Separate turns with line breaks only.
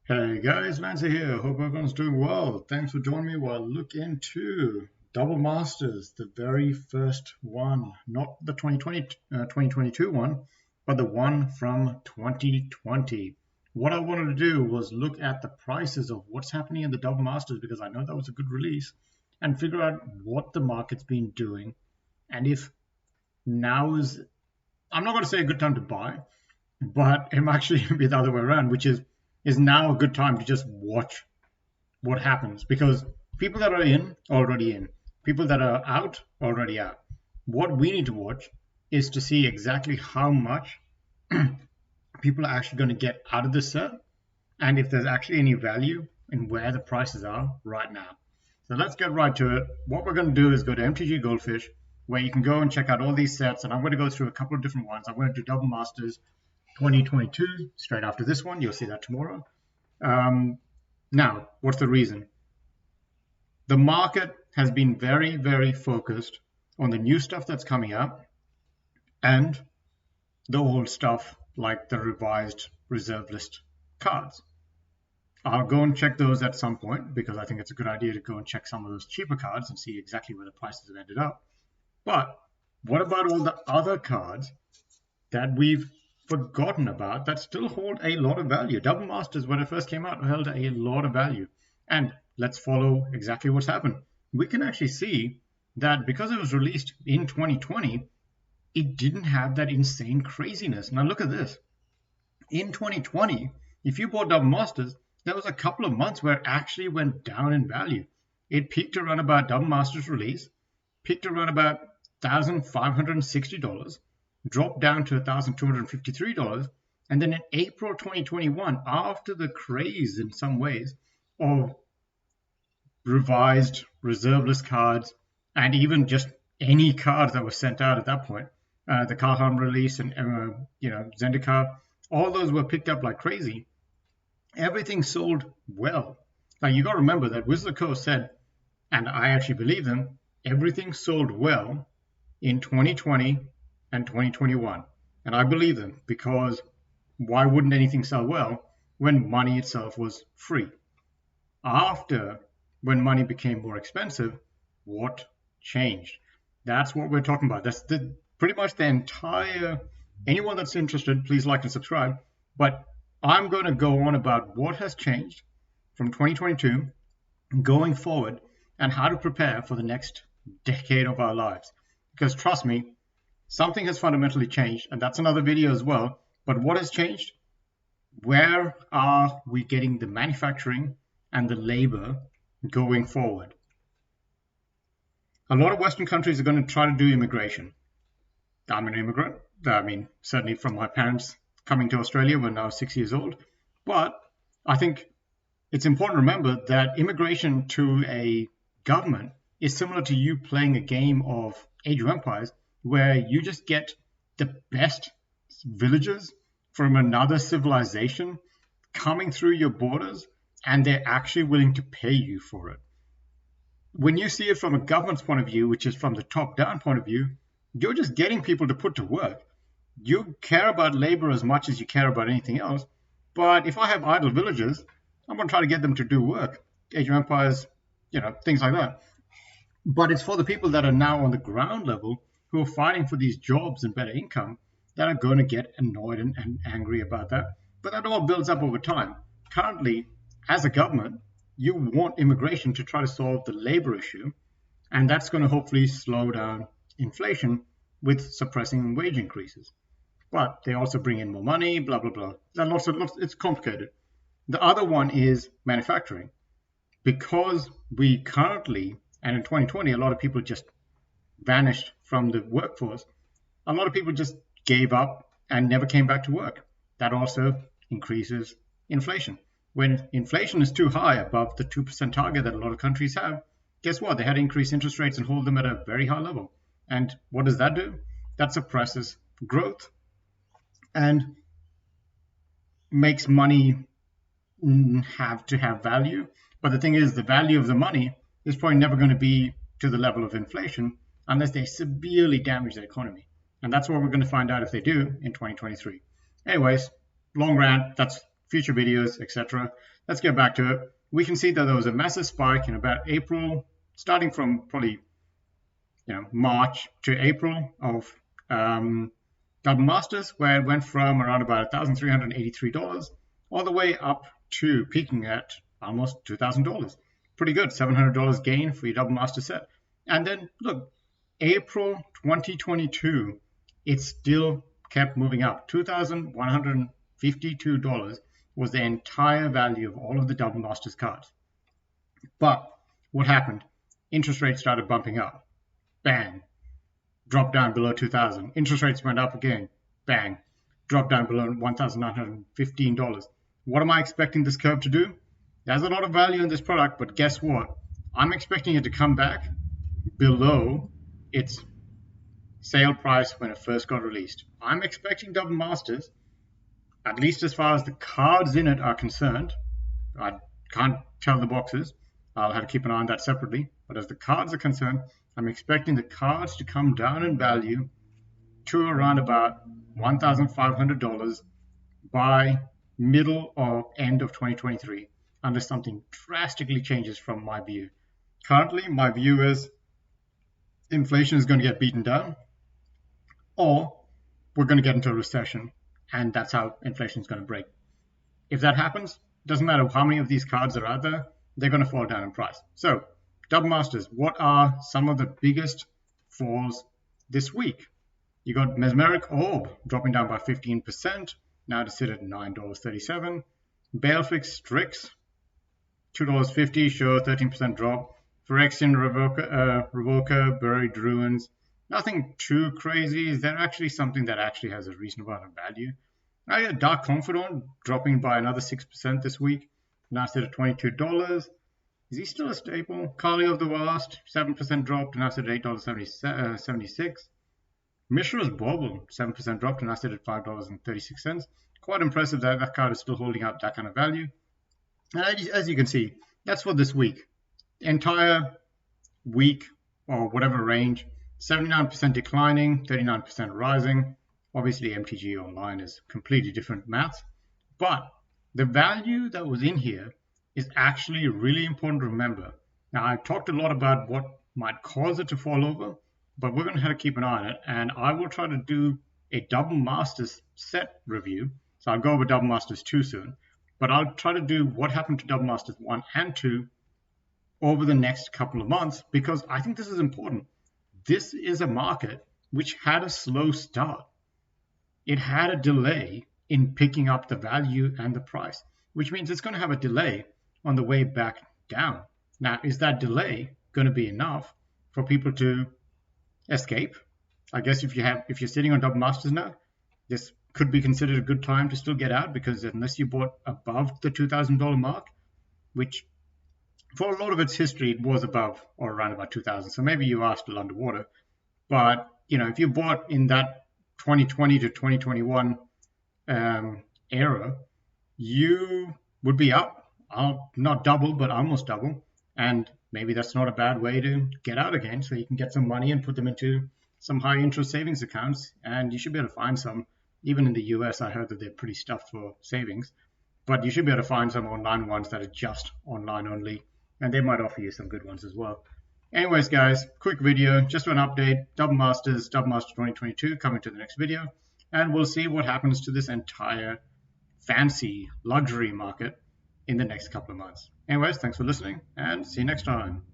Hey guys, Lancer here. Hope everyone's doing well. Thanks for joining me while I look into Double Masters, the very first one, not the 2022 one, but the one from 2020. What I wanted to do was look at the prices of what's happening in the Double Masters because I know that was a good release and figure out what the market's been doing and if now is, I'm not going to say a good time to buy, but it might actually be the other way around, which is now a good time to just watch what happens because people that are in are already in, people that are out are already out. What we need to watch is to see exactly how much people are actually going to get out of this set and if there's actually any value in where the prices are right now. So let's get right to it. What we're going to do is go to MTG Goldfish, where you can go and check out all these sets, and I'm going to go through a couple of different ones. I'm going to do Double Masters 2022 straight after this one. You'll see that tomorrow. Now, what's the reason? The market has been very, very focused on the new stuff that's coming out and the old stuff like the revised reserve list cards. I'll go and check those at some point because I think it's a good idea to go and check some of those cheaper cards and see exactly where the prices have ended up. But what about all the other cards that we've forgotten about that still hold a lot of value? Double Masters, when it first came out, held a lot of value. And let's follow exactly what's happened. We can actually see that because it was released in 2020, it didn't have that insane craziness. Now look at this. In 2020, if you bought Double Masters, there was a couple of months where it actually went down in value. It peaked around about Double Masters release, peaked around about $1,560, dropped down to $1,253, and then in April 2021, after the craze in some ways of revised reserve list cards and even just any cards that were sent out at that point, the Kalhan release and Zendikar, all those were picked up like crazy. Everything sold well. Now you got to remember that Wizard of the Coast said, and I actually believe them, everything sold well in 2020 and 2021. And I believe them because why wouldn't anything sell well when money itself was free? After, when money became more expensive, what changed? That's what we're talking about. That's pretty much the entire, anyone that's interested, please like and subscribe. But I'm going to go on about what has changed from 2022 going forward and how to prepare for the next decade of our lives. Because trust me, something has fundamentally changed, and that's another video as well. But what has changed? Where are we getting the manufacturing and the labor going forward? A lot of Western countries are going to try to do immigration. I'm an immigrant. I mean, certainly from my parents coming to Australia when I was 6 years old. But I think it's important to remember that immigration to a government is similar to you playing a game of Age of Empires where you just get the best villagers from another civilization coming through your borders and they're actually willing to pay you for it. When you see it from a government's point of view, which is from the top-down point of view, you're just getting people to put to work. You care about labor as much as you care about anything else. But if I have idle villagers, I'm going to try to get them to do work. Age of Empires, things like that. But it's for the people that are now on the ground level who are fighting for these jobs and better income that are going to get annoyed and angry about that. But that all builds up over time. Currently, as a government, you want immigration to try to solve the labor issue, and that's going to hopefully slow down inflation with suppressing wage increases. But they also bring in more money, blah, blah, blah. It's complicated. The other one is manufacturing. Because we currently, and in 2020, a lot of people just vanished from the workforce. A lot of people just gave up and never came back to work. That also increases inflation. When inflation is too high, above the 2% target that a lot of countries have, guess what? They had to increase interest rates and hold them at a very high level. And what does that do? That suppresses growth and makes money have to have value. But the thing is, the value of the money is probably never going to be to the level of inflation unless they severely damage the economy. And that's what we're going to find out if they do in 2023. Anyways, long rant, that's future videos, etc. Let's get back to it. We can see that there was a massive spike in about April, starting from probably March to April of Double Masters, where it went from around about $1,383 all the way up to peaking at almost $2,000. Pretty good, $700 gain for your Double Master set. And then look, April 2022, it still kept moving up. $2,152 was the entire value of all of the Double Masters cards. But what happened? Interest rates started bumping up. Bang. Dropped down below 2,000. Interest rates went up again. Bang. Dropped down below $1,915. What am I expecting this curve to do? There's a lot of value in this product, but guess what? I'm expecting it to come back below its sale price when it first got released. I'm expecting Double Masters, at least as far as the cards in it are concerned. I can't tell the boxes. I'll have to keep an eye on that separately. But as the cards are concerned, I'm expecting the cards to come down in value to around about $1,500 by middle or end of 2023, unless something drastically changes from my view. Currently, my view is inflation is going to get beaten down, or we're going to get into a recession, and that's how inflation is going to break. If that happens, it doesn't matter how many of these cards are out there, they're going to fall down in price. So, Double Masters, what are some of the biggest falls this week? You got Mesmeric Orb dropping down by 15%, now to sit at $9.37. Balefix Strix, $2.50, sure, 13% drop. Phyrexian Revoker, Buried Ruins, nothing too crazy. Is there actually something that actually has a reasonable amount of value? I got Dark Confidant dropping by another 6% this week, now sit at $22. Is he still a staple? Kali of the Vast, 7% drop, now sit at $8.76. Mishra's Bauble, 7% drop, now sit at $5.36. Quite impressive that that card is still holding up that kind of value. And as you can see, that's for this week. Entire week, or whatever range, 79% declining, 39% rising. Obviously, MTG Online is completely different math. But the value that was in here is actually really important to remember. Now, I've talked a lot about what might cause it to fall over, but we're going to have to keep an eye on it. And I will try to do a Double Masters set review. So I'll go over Double Masters 2 soon. But I'll try to do what happened to Double Masters 1 and 2 over the next couple of months, because I think this is important. This is a market which had a slow start. It had a delay in picking up the value and the price, which means it's going to have a delay on the way back down. Now, is that delay going to be enough for people to escape? I guess if you're sitting on Double Masters now, this could be considered a good time to still get out, because unless you bought above the $2,000 mark, which for a lot of its history, it was above or around about 2,000. So maybe you are still underwater. But, if you bought in that 2020 to 2021 era, you would be up. Not double, but almost double. And maybe that's not a bad way to get out again. So you can get some money and put them into some high interest savings accounts. And you should be able to find some. Even in the US, I heard that they're pretty stuffed for savings. But you should be able to find some online ones that are just online only. And they might offer you some good ones as well. Anyways, guys, quick video, just an update. Double Master 2022 coming to the next video. And we'll see what happens to this entire fancy luxury market in the next couple of months. Anyways, thanks for listening, and see you next time.